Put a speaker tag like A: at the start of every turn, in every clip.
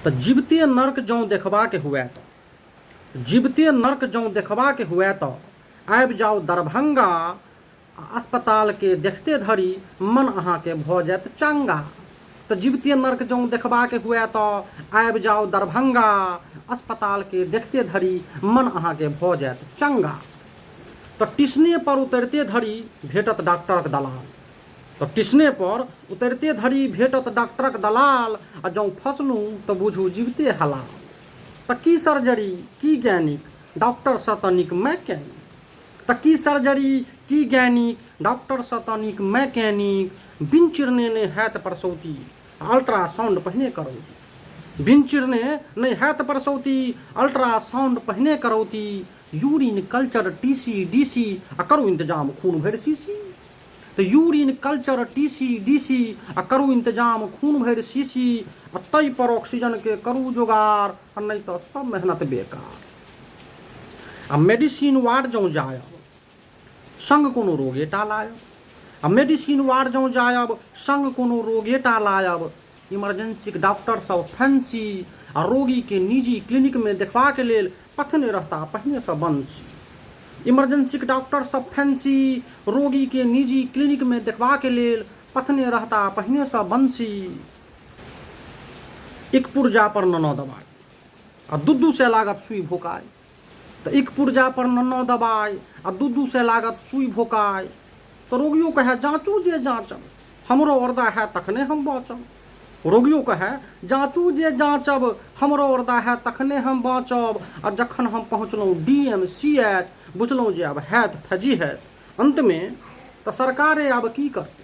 A: तो जीवते नर्क जौं देखबा के हुए तो जीवते नर्क जौं देखबा के हुए तो आबि जाओ दरभंगा, अस्पताल के देखते धरी मन अहाँ के भऽ जायत चंगा। तो जीवते नर्क जौं देखबा के हुए तो आबि जाओ दरभंगा, अस्पताल के देखते धरी मन अहाँ के भऽ जायत चंगा। तो टिसने पर उतरते धरी भेटत डॉक्टरक दलाल, तो टिसने पर उतरते धरी भेटत डॉक्टरक दलाल, आ जौं फसलूँ तो बुझू जीवते हलाल। तो की सर्जरी की गैनिक डॉक्टर सँ तनिक मैकेनिक, तो की सर्जरी की गैनिक डॉक्टर सँ तनिक मैकेनिक, बिन चिरने ने हैत प्रसौती अल्ट्रासाउंड पहिने करौती, बिन चिरने नहीं हैत प्रसौती अल्ट्रासाउंड पहिने करौती, यूरिन कल्चर टीसी डीसी आ करू इंतजाम खून भरि सीसी। तो यूरिन कल्चर टीसी डीसी आ करू इंतजाम खून भरि सीसी, आ तै पर ऑक्सीजन के करू जोगाड़, आ नहीं तो सब मेहनत बेकार। आ मेडिसिन वार्ड जौं जायब संग कोनो रोगे टा लायब, आ मेडिसिन वार्ड जौं जायब संग कोनो रोगे टा लायब, इमरजेंसी डॉक्टर सब फैंसी, आ रोगी के निजी क्लिनिक में देखबा के लेल पथने रहता पहिने सँ बंसी। इमरजेंसी डॉक्टर सब फैंसी, रोगी के निजी क्लिनिक में देखबा के लेल पथने रहता पहिने सँ बंसी। एक पुर्जा पर नन्नो दबाई आ दू से लागत सुई भोकाय, तो एक पुर्जा पर नन्नो दबाई आ दू से लागत सुई भोकाय। तो रोगियों कहे जांचू जे जांचब हमरो वरदा है तखने हम बाँचब, रोगियों कहे जांचू जे जांचब हमरो वरदा है तखने हम बाँचब। आ जखन हम पहुँचलहुँ DMCH बुझलहुँ जे अब हैत फजी है अंत में, तो सरकारे अब की करते,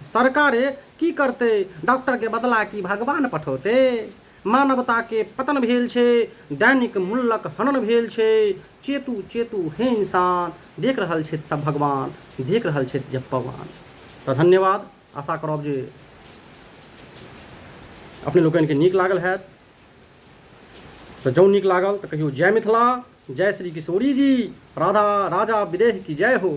A: सरकारे की करते, डॉक्टर के बदला की भगवान पठौते। मानवता के पतन भेल छे, दैनिक मूल्यक हनन भेल छे, चेतु चेतु हे इंसान, देख रहल छथि सब भगवान, देख रहल छथि जब भगवान। तो धन्यवाद, आशा करब जे अपने लोगन के नीक लागल हैत। तो जौं नीक लागल तो कहियो जय मिथिला, जय श्री किशोरी जी, राधा राजा विदेह की जय हो।